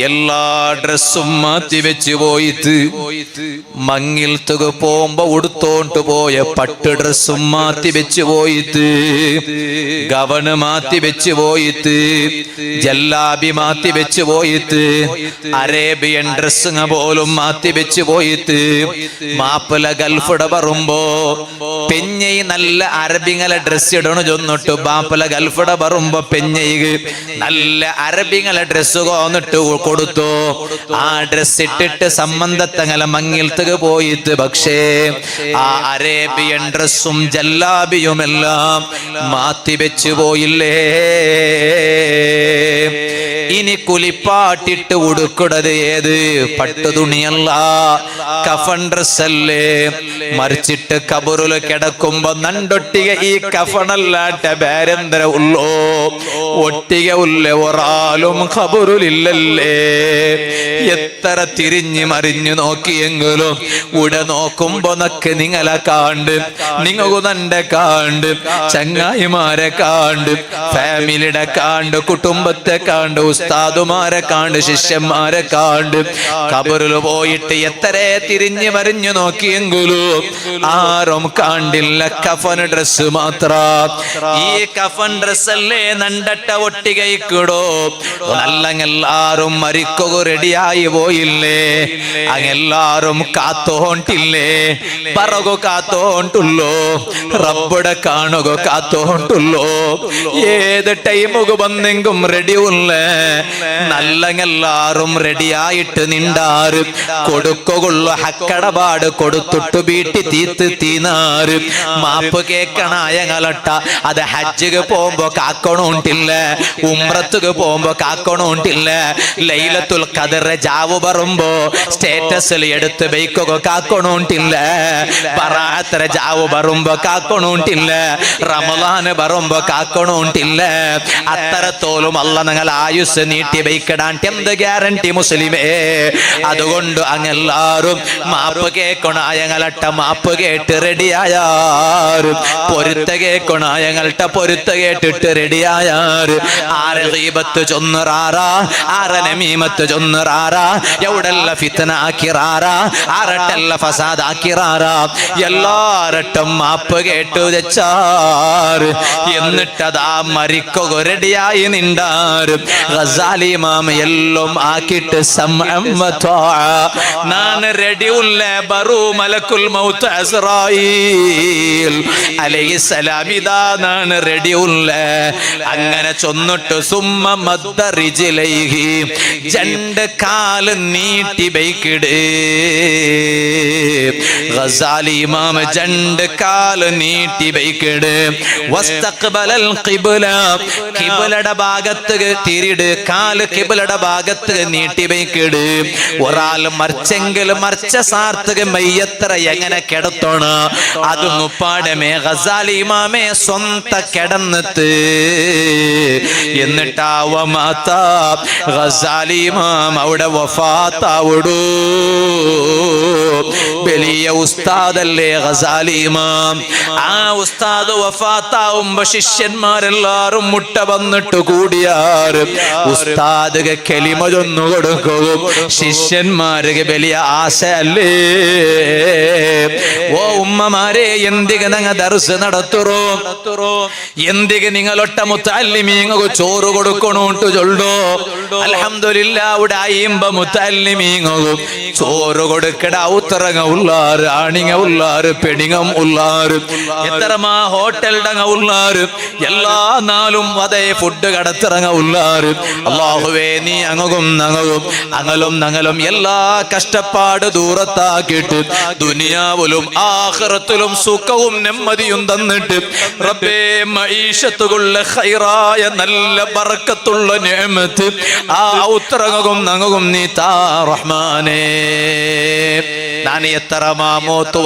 എല്ലാ ഡ്രസ്സും മാറ്റി വെച്ച് പോയിട്ട് മങ്ങിൽത്തുക പോകുമ്പോ ഉടുത്തോണ്ട് പോയ പട്ട് ഡ്രസ്സും മാറ്റി വെച്ച് പോയിട്ട് ഗവണ് മാറ്റി വെച്ച് പോയിട്ട് ജല്ലാബി മാറ്റി വെച്ച് പോയിട്ട് അറേബ്യൻ ഡ്രസ്സുങ്ങ പോലും മാറ്റി വെച്ച് പോയിട്ട് മാപ്പിള ഗൾഫിടെ പറയുമ്പോ പെഞ്ഞൈ നല്ല അറബിങ്ങളെ ഡ്രസ് ഇടണു ചൊന്നിട്ട് മാപ്പിള ഗൾഫിടെ പറയുമ്പോ പെഞ്ഞൈ നല്ല അറബിങ്ങളെ ഡ്രസ്സ് കൊന്നിട്ട് കൊടുത്തു. ആ ഡ്രസ് ഇട്ടിട്ട് സംബന്ധത്തങ്ങളെ മങ്ങിൽത്തുക പോയിട്ട് പക്ഷേ ആ അറേബ്യൻ ഡ്രസ്സും ജല്ലാബിയുമെല്ലാം മാറ്റി വെച്ചു പോയില്ലേ? ഇനി കുലിപ്പാട്ടിട്ട് ഉടുക്കുന്നത് ഏത്? പട്ടുതുണിയല്ല, കഫൻ ഡ്രസ്സല്ലേ. മറിച്ചിട്ട് കബറിൽ കിടക്കുമ്പോ നണ്ടൊട്ടിക ഈ കഫണല്ലാട്ട വേരെന്തര ഉള്ളോ? ഒട്ടിക ഉള്ള ഒരാളും ഖബറിലില്ലല്ലേ? എത്ര തിരിഞ്ഞു മറിഞ്ഞു നോക്കിയെങ്കിലും ഉട നോക്കുമ്പോ നക്ക് നിങ്ങളെ കാണ്ട്, നിങ്ങൾക്കു നന്റെ കാണ്ട്, ചങ്ങായിമാരെ കാണ്ട്, ഫാമിലിയുടെ കാണ്ട്, കുടുംബത്തെ കാണ്ട്, ഉസ്താദുമാരെ കാണ്ട്, ശിഷ്യന്മാരെ കാണ്ട്. ഖബറിൽ പോയിട്ട് എത്ര തിരിഞ്ഞു മറിഞ്ഞു നോക്കിയെങ്കിലും ആരും കാണ്ടില്ല, കഫൻ ഡ്രസ് മാത്ര. ഈ കഫൻ ഡ്രസ്സല്ലേ നണ്ടട്ട ഒട്ടികയിക്കിടോ? നല്ലങ്ങെല്ലാരും മരിക്കുക റെഡിയായി പോയില്ലേ? അങ്ങെല്ലാരും കാത്തോണ്ടില്ലേ? പറകു കാത്തോണ്ടുള്ളോ? റബ്ബുടെ കാണുക കാത്തോണ്ടുള്ളോ? ഏത് ടൈമുക വന്നെങ്കും റെഡി ഉള്ളേ? നല്ലങ്ങെല്ലാരും റെഡിയായിട്ട് നിണ്ടാറ് കൊടുക്കുള്ള ഹക്കടപാട് കൊടുത്തിട്ട് വീട്ടി തീത്ത് തീനാറ് മാപ്പ് കേക്കണായങ്ങളട്ട. അത് ഹജ്ജുക്ക് പോകുമ്പോ കാക്കണോണ്ടില്ല, ഉംറത്തുക്ക് പോകുമ്പോ കാക്കണോണ്ടില്ല, ലൈലത്തുൽ ഖദർ ജാവു പറയുമ്പോ സ്റ്റേറ്റസിൽ എടുത്ത് ബൈക്കൊക്കെ കാക്കണോണ്ടില്ല, ബറാഅത്ത് ജാവു പറയുമ്പോ കാക്കണോണ്ടില്ല, റമളാന് പറയുമ്പോ കാക്കണോണ്ടില്ല. അത്തരത്തോലും അല്ല നിങ്ങൾ ആയുസ് നീട്ടി ബൈക്കിടാൻ എന്ത് ഗ്യാരണ്ടി മുസ്ലിമേ? അതുകൊണ്ട് അങ്ങെല്ലാരും മാപ്പ് കേക്കണായങ്ങളട്ട മാപ്പ് കേട്ട് റെഡിയായാറ്, പൊരുത്ത കേക്കണായങ്ങളട്ട പൊരുത്ത കേട്ടിട്ട് റെഡിയായാറ്. ആരെ ഗീബത്ത് ചൊന്നറാറാ, ആരെ നമീമത്ത് ചൊന്നറാറാ, എവിടെല്ല ഫിത്ന ആക്കിറാറാ, ആരട്ടെല്ല ഫസാദ് ആക്കിറാറാ, എല്ലാരട്ടും മാപ്പ് കേട്ടു വെച്ചാറ്. എന്നിട്ടതാ മരിക്കുക റെഡിയായി നിണ്ടാറ്. ഗസാലി ഇമാം എല്ലാം ആക്കിയിട്ട് നാന് റെഡി ഉള്ള ബറു മലക്കുൽ മൗത്ത് അസ്റായീൽ അലൈഹിസ്സലാം ഇതാ നാന് റെഡി ഉള്ള. അങ്ങനെ ചൊന്നിട്ട് സുമ്മ മദ്ദ റിജ്ലൈഹി, രണ്ട് കാല് നീട്ടി ബൈക്കിട്. ഗസാലി ഇമാം രണ്ട് കാല് നീട്ടി ബൈക്കിട്. വസ്തഖ്ബലൽ ഖിബ്ല, ഖിബ്ലയുടെ ഭാഗത്ത് തിരിട്, കാല് ഖിബ്ലയുടെ ഭാഗത്ത് നീട്ടി ബൈക്കിട്. ഒരാൾ മറിച്ചെങ്കിൽ മറിച്ച സാർത്തക മയ്യത്ര എങ്ങനെ കിടത്തോണ അത് മുപ്പാടമേ ഗസാലി ഇമാമേ സ്വന്ത കിടന്നിട്ട്. എന്നിട്ടാവ മാത്ത ഗസാലി ഇമാം അവിടെ വഫാത്താവിടൂ. വലിയ ഉസ്താദല്ലേ ഗസാലി ഇമാം. ആ ഉസ്താദ് വഫാത്താവുമ്പോ ശിഷ്യന്മാരെല്ലാരും മുട്ട വന്നിട്ട് കൂടിയാറ്. ഉസ്താദ് കലിമ ചൊന്നു കൊടുക്കും, ശിഷ്യന്മാർക്ക് വലിയ ആശയല്ലേ? ഓ ഉമ്മമാരെ, എന്തിക്ക് നിങ്ങ ദർസ് നടത്തുറോ? എന്തിക്ക് നിങ്ങളൊട്ട മുത്തല്ലിമീങ്ങക്ക് ചോറ് കൊടുക്കണോട്ട് ചൊല്ലോ? അൽഹംദുലില്ലാ ഇവിടെ അയിമ്പ മുത്തല്ലിമീങ്ങക്കും ചോറ് കൊടുക്കട ഔത്തറങ്ങ ഉള്ളാറ്, ആണിങ്ങ ഉള്ളാറ്, പെണിങ്ങം ഉള്ളാറ്, എത്രമാ ഹോട്ടൽടങ്ങ ഉള്ളാറ്, എല്ലാ നാളും അതേ ഫുഡ് കടത്തിറങ്ങ ഉള്ളാറ്. അല്ലാഹുവേ നീ അങ്ങും നങ്ങും അങ്ങലും നങ്ങലും എല്ലാ കഷ്ടപ്പാട് ദൂരത്താക്കിയിട്ട് ദുനിയാവിലും ആഖിറത്തിലും സുഖവും നെമ്മതിയും തന്നിട്ട് റബ്ബേ മഈശത്തുള്ള ഖൈറായ നല്ല ബറക്കത്തുള്ള നിഅമത്ത് ആ ഔത്രങ്ങും നങ്ങും നീ താ റഹ്മാനേ. ഞാൻ എത്ര മാമോത്ത്